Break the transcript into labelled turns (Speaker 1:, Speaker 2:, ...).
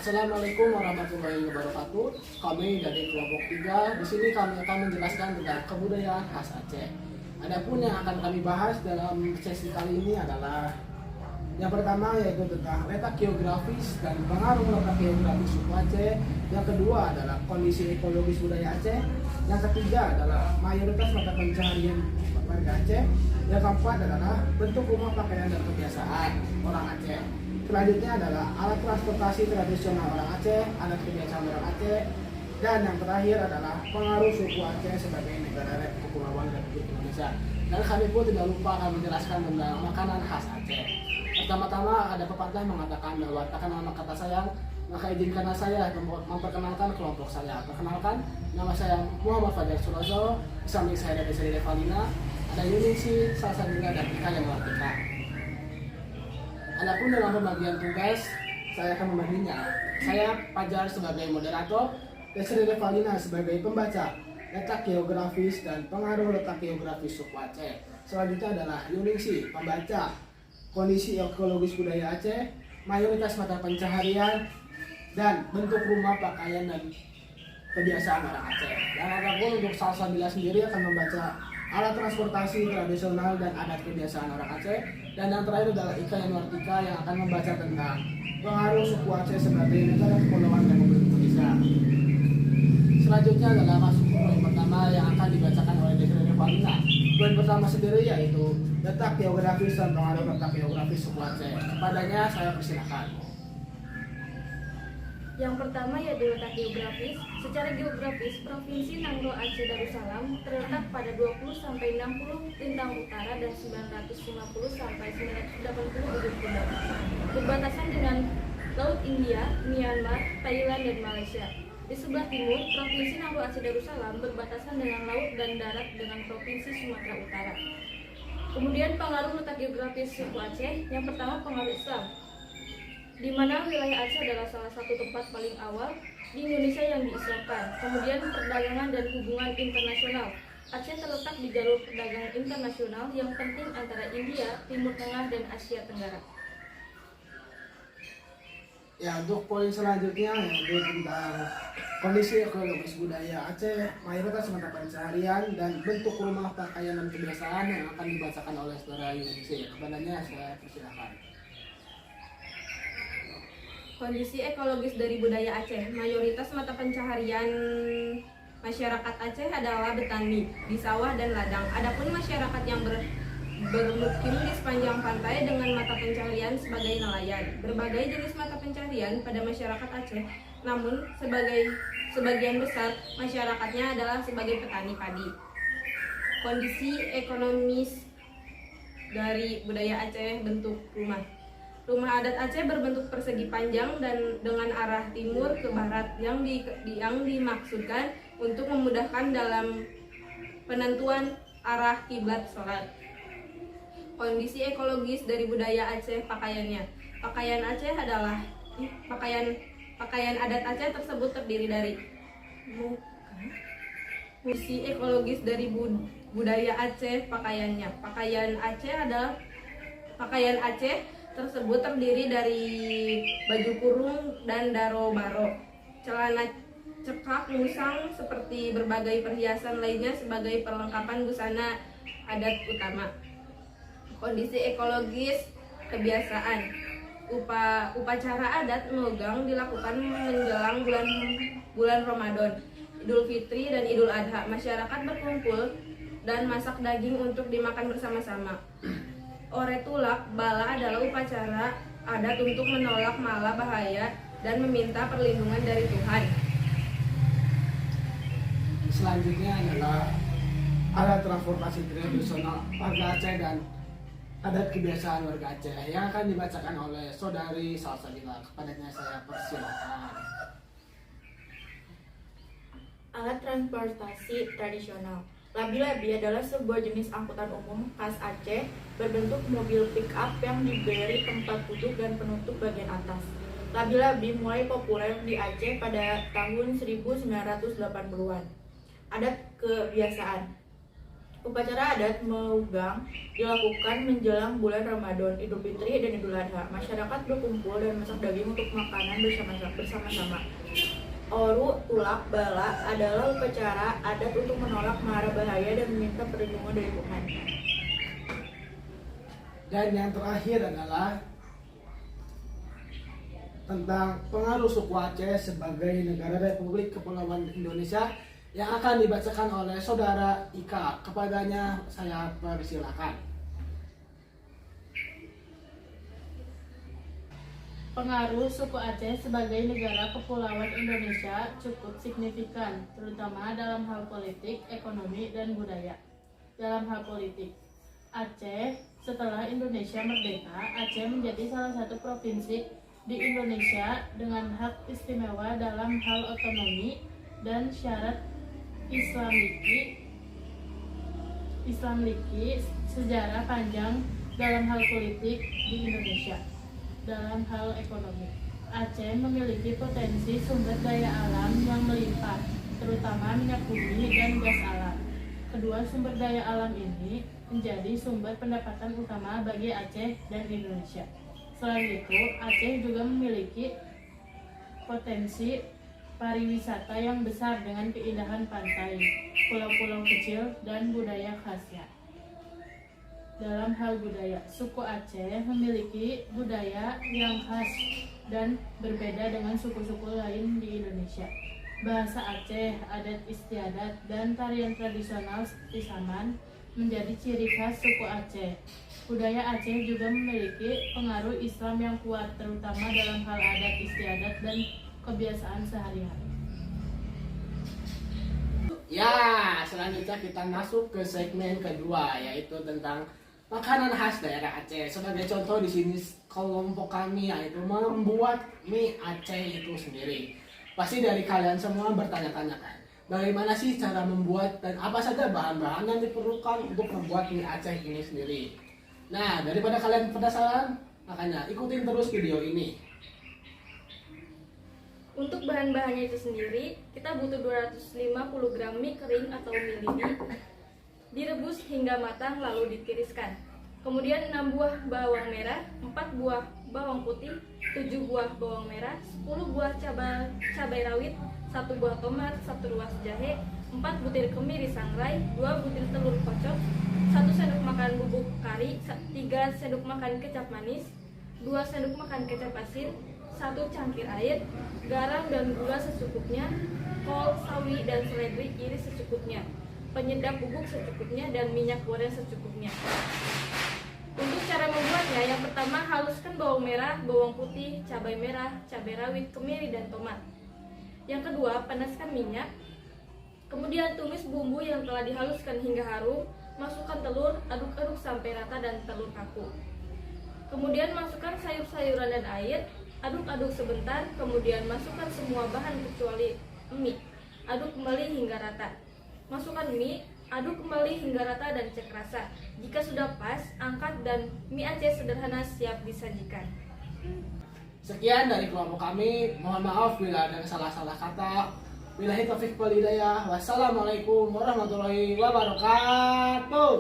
Speaker 1: Assalamualaikum warahmatullahi wabarakatuh. Kami dari kelompok 3. Di sini kami akan menjelaskan tentang kebudayaan khas Aceh. Adapun yang akan kami bahas dalam sesi kali ini adalah yang pertama yaitu tentang letak geografis dan pengaruh letak geografis suku Aceh. Yang kedua adalah kondisi ekologis budaya Aceh. Yang ketiga adalah mayoritas mata pencaharian warga Aceh. Yang keempat adalah bentuk rumah pakaian dan kebiasaan orang Aceh. Selanjutnya adalah alat transportasi tradisional orang Aceh, adat kebiasaan orang Aceh, dan yang terakhir adalah pengaruh suku Aceh sebagai negara kepulauan Republik Indonesia. Dan kami pun tidak lupa akan menjelaskan tentang makanan khas Aceh. Pertama-tama ada pepatah mengatakan bahwa takkan nama kata sayang, maka izinkanlah saya memperkenalkan kelompok saya. Perkenalkan, nama saya Muhammad Fajar Surozo, di samping saya ada Desri Revalina, ada Yunisi, Salsabila, dan Ika yang Martika. Adapun dalam pembagian tugas, saya akan membaginya. Saya Fajar sebagai moderator, Desri Revalina sebagai pembaca letak geografis dan pengaruh letak geografis suku Aceh. Selanjutnya adalah Yunisi, pembaca kondisi ekologis budaya Aceh, mayoritas mata pencaharian, dan bentuk rumah pakaian dan kebiasaan orang Aceh. Dan adapun untuk Salsabila sendiri akan membaca alat transportasi tradisional dan adat kebiasaan orang Aceh. Dan yang terakhir adalah Ika Yanuartika yang akan membaca tentang pengaruh suku Aceh sebagai negara kepulauan Republik Indonesia. Selanjutnya adalah masuk ke poin pertama yang akan dibacakan oleh Desri Revalina. Poin pertama sendiri yaitu letak geografis dan pengaruh letak geografis suku Aceh. Kepadanya saya persilakan.
Speaker 2: Yang pertama yaitu letak geografis. Secara geografis, Provinsi Nangro Aceh Darussalam terletak pada 20-60 lintang utara dan 950-980 ujung timur. Berbatasan dengan Laut India, Myanmar, Thailand, dan Malaysia. Di sebelah timur, Provinsi Nangro Aceh Darussalam berbatasan dengan laut dan darat dengan Provinsi Sumatera Utara. Kemudian pengaruh letak geografis suku Aceh. Yang pertama pengaruh Islam, di mana wilayah Aceh adalah salah satu tempat paling awal di Indonesia yang diislamkan. Kemudian perdagangan dan hubungan internasional. Aceh terletak di jalur perdagangan internasional yang penting antara India, Timur Tengah, dan Asia Tenggara.
Speaker 1: Ya, untuk poin selanjutnya yaitu tentang kondisi ekologis budaya Aceh, mayoritas mata pencaharian, dan bentuk rumah pakaian dan kebiasaan yang akan dibacakan oleh saudara Yunisi. Kepadanya saya persilakan.
Speaker 2: Kondisi ekologis dari budaya Aceh. Mayoritas mata pencaharian masyarakat Aceh adalah bertani di sawah dan ladang. Adapun masyarakat yang bermukim di sepanjang pantai dengan mata pencaharian sebagai nelayan. Berbagai jenis mata pencaharian pada masyarakat Aceh, namun sebagian besar masyarakatnya adalah sebagai petani padi. Kondisi ekonomis dari budaya Aceh. Bentuk rumah. Rumah adat Aceh berbentuk persegi panjang dan dengan arah timur ke barat yang dimaksudkan untuk memudahkan dalam penentuan arah kiblat sholat. Kondisi ekologis dari budaya Aceh. Pakaiannya. Pakaian Aceh adalah pakaian adat Aceh tersebut terdiri dari kondisi ekologis dari budaya Aceh. Pakaiannya. Pakaian Aceh tersebut terdiri dari baju kurung dan daro baro, celana cekak, musang, seperti berbagai perhiasan lainnya sebagai perlengkapan busana adat utama. Kondisi ekologis kebiasaan. Upacara adat melugang dilakukan menjelang bulan Ramadan, Idul Fitri, dan Idul Adha. Masyarakat berkumpul dan masak daging untuk dimakan bersama-sama. Oretulak bala adalah upacara adat untuk menolak mala bahaya dan meminta perlindungan dari Tuhan.
Speaker 1: Selanjutnya adalah alat transportasi tradisional warga Aceh dan adat kebiasaan warga Aceh yang akan dibacakan oleh saudari Salsabila. Kepadanya saya persilakan.
Speaker 3: Alat transportasi tradisional. Labi-labi adalah sebuah jenis angkutan umum khas Aceh berbentuk mobil pick-up yang diberi tempat duduk dan penutup bagian atas. Labi-labi mulai populer di Aceh pada tahun 1980-an. Adat kebiasaan. Upacara adat Meugang dilakukan menjelang bulan Ramadan, Idul Fitri, dan Idul Adha. Masyarakat berkumpul dan masak daging untuk makanan bersama-sama. Oru Tulak Bala adalah upacara adat untuk menolak mara bahaya dan meminta perlindungan dari Tuhan.
Speaker 1: Dan yang terakhir adalah tentang pengaruh suku Aceh sebagai negara Republik Kepulauan Indonesia yang akan dibacakan oleh Saudara Ika. Kepadanya saya persilakan.
Speaker 4: Pengaruh suku Aceh sebagai negara kepulauan Indonesia cukup signifikan, terutama dalam hal politik, ekonomi, dan budaya. Dalam hal politik, Aceh setelah Indonesia merdeka, Aceh menjadi salah satu provinsi di Indonesia dengan hak istimewa dalam hal otonomi dan syarat Islamliki sejarah panjang dalam hal politik di Indonesia. Dalam hal ekonomi, Aceh memiliki potensi sumber daya alam yang melimpah, terutama minyak bumi dan gas alam. Kedua sumber daya alam ini menjadi sumber pendapatan utama bagi Aceh dan Indonesia. Selain itu, Aceh juga memiliki potensi pariwisata yang besar dengan keindahan pantai, pulau-pulau kecil, dan budaya khasnya. Dalam hal budaya, suku Aceh memiliki budaya yang khas dan berbeda dengan suku-suku lain di Indonesia. Bahasa Aceh, adat istiadat, dan tarian tradisional seperti saman menjadi ciri khas suku Aceh. Budaya Aceh juga memiliki pengaruh Islam yang kuat, terutama dalam hal adat istiadat dan kebiasaan sehari-hari.
Speaker 1: Ya, selanjutnya kita masuk ke segmen kedua, yaitu tentang makanan khas daerah Aceh. Sebagai contoh di sini kelompok kami yaitu membuat mie Aceh itu sendiri. Pasti dari kalian semua bertanya-tanya kan, bagaimana sih cara membuat dan apa saja bahan-bahan yang diperlukan untuk membuat mie Aceh ini sendiri. Nah, daripada kalian penasaran, makanya ikutin terus video ini.
Speaker 2: Untuk bahan-bahannya itu sendiri, kita butuh 250 gram mie kering atau mie lidi, direbus hingga matang lalu ditiriskan. Kemudian 6 buah bawang merah, 4 buah bawang putih, 7 buah bawang merah, 10 buah cabai rawit, 1 buah tomat, 1 ruas jahe, 4 butir kemiri sangrai, 2 butir telur kocok, 1 sendok makan bubuk kari, 3 sendok makan kecap manis, 2 sendok makan kecap asin, 1 cangkir air, garam dan gula secukupnya, kol, sawi, dan seledri iris secukupnya, penyedap bubuk secukupnya, dan minyak goreng secukupnya. Untuk cara membuatnya, yang pertama haluskan bawang merah, bawang putih, cabai merah, cabai rawit, kemiri, dan tomat. Yang kedua, panaskan minyak. Kemudian tumis bumbu yang telah dihaluskan hingga harum, masukkan telur, aduk-aduk sampai rata dan telur kaku. Kemudian masukkan sayur-sayuran dan air, aduk-aduk sebentar, kemudian masukkan semua bahan kecuali mie. Aduk kembali hingga rata. Masukkan mie, aduk kembali hingga rata dan cek rasa. Jika sudah pas, angkat dan mie Aceh sederhana siap disajikan.
Speaker 1: Sekian dari kelompok kami. Mohon maaf bila ada salah-salah kata. Billahi taufiq wal hidayah. Wassalamualaikum warahmatullahi wabarakatuh.